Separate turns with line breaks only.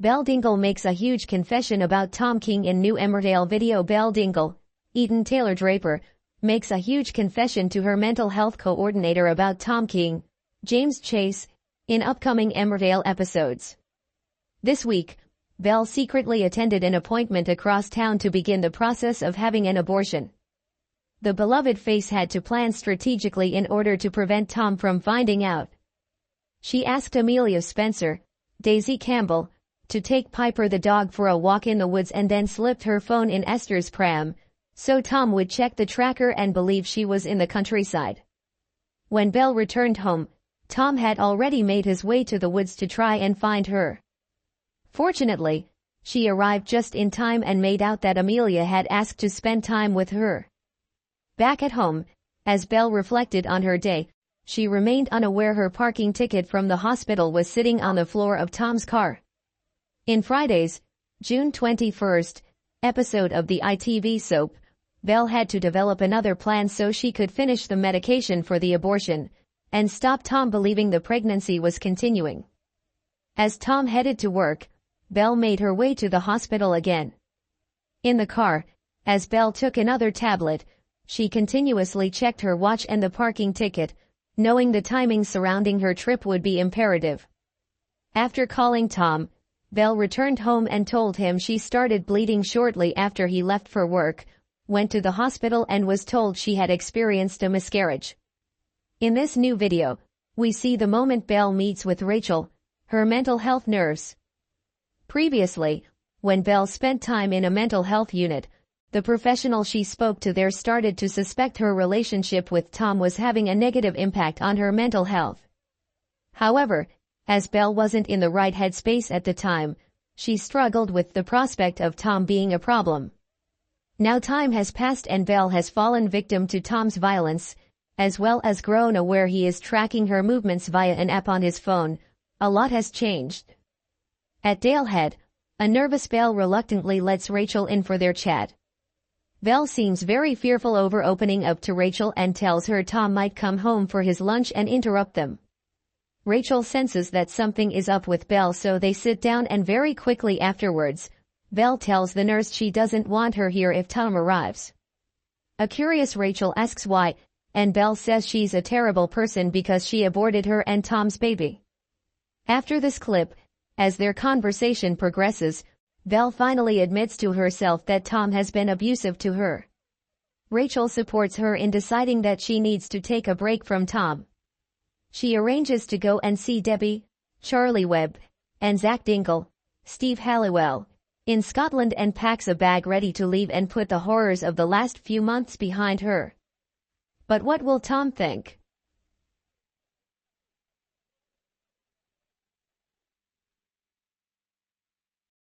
Belle Dingle makes a huge confession about Tom King in new Emmerdale video. Belle Dingle, Eden Taylor Draper, makes a huge confession to her mental health coordinator about Tom King, James Chase, in upcoming Emmerdale episodes. This week, Belle secretly attended an appointment across town to begin the process of having an abortion. The beloved face had to plan strategically in order to prevent Tom from finding out. She asked Amelia Spencer, Daisy Campbell, to take Piper the dog for a walk in the woods and then slipped her phone in Esther's pram, so Tom would check the tracker and believe she was in the countryside. When Belle returned home, Tom had already made his way to the woods to try and find her. Fortunately, she arrived just in time and made out that Amelia had asked to spend time with her. Back at home, as Belle reflected on her day, she remained unaware her parking ticket from the hospital was sitting on the floor of Tom's car. In Friday's, June 21st, episode of the ITV soap, Belle had to develop another plan so she could finish the medication for the abortion, and stop Tom believing the pregnancy was continuing. As Tom headed to work, Belle made her way to the hospital again. In the car, as Belle took another tablet, she continuously checked her watch and the parking ticket, knowing the timing surrounding her trip would be imperative. After calling Tom, Belle returned home and told him she started bleeding shortly after he left for work, went to the hospital and was told she had experienced a miscarriage. In this new video, we see the moment Belle meets with Rachel, her mental health nurse. Previously, when Belle spent time in a mental health unit, the professional she spoke to there started to suspect her relationship with Tom was having a negative impact on her mental health. However, as Belle wasn't in the right headspace at the time, she struggled with the prospect of Tom being a problem. Now time has passed and Belle has fallen victim to Tom's violence, as well as grown aware he is tracking her movements via an app on his phone. A lot has changed. At Dalehead, a nervous Belle reluctantly lets Rachel in for their chat. Belle seems very fearful over opening up to Rachel and tells her Tom might come home for his lunch and interrupt them. Rachel senses that something is up with Belle, so they sit down and very quickly afterwards, Belle tells the nurse she doesn't want her here if Tom arrives. A curious Rachel asks why, and Belle says she's a terrible person because she aborted her and Tom's baby. After this clip, as their conversation progresses, Belle finally admits to herself that Tom has been abusive to her. Rachel supports her in deciding that she needs to take a break from Tom. She arranges to go and see Debbie, Charlie Webb, and Zach Dingle, Steve Halliwell, in Scotland and packs a bag ready to leave and put the horrors of the last few months behind her. But what will Tom think?